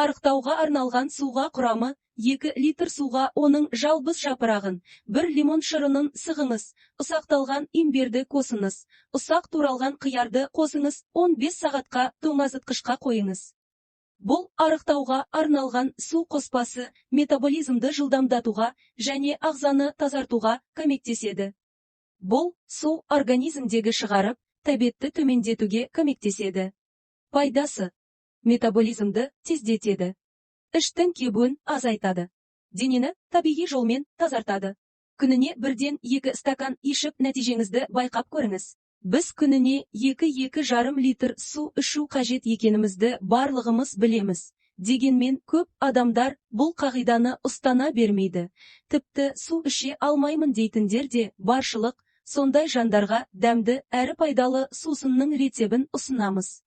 Арықтауға арналған суға құрамы: 2 литр суға оның жалбыз жапырағын, 1 лимон шырынын сығыңыз, ұсақталған имбирді қосыңыз, ұсақ туралған қиярды қосыңыз, 15 сағатқа тоңазытқышқа қойыңыз. Бұл арықтауға арналған су қоспасы метаболизмді жылдамдатуға және ағзаны тазартуға көмектеседі. Бұл су организмдегі шығарып, тәбетті төмендетуге көмектеседі. Пайдасы: метаболизмді тездетеді, іштің кебуін азайтады, денені табиғи жолмен тазартады. Күніне 1-2 стакан ішіп нәтижеңізді байқап көріңіз. Біз күніне 2-2,5 литр су ішу қажет екенімізді барлығымыз білеміз. Дегенмен көп адамдар бұл қағиданы ұстана бермейді. Тіпті су іше алмаймын дейтіндер де баршылық. Сондай жандарға дәмді әрі пайдалы сусынның рецебін ұсынамыз.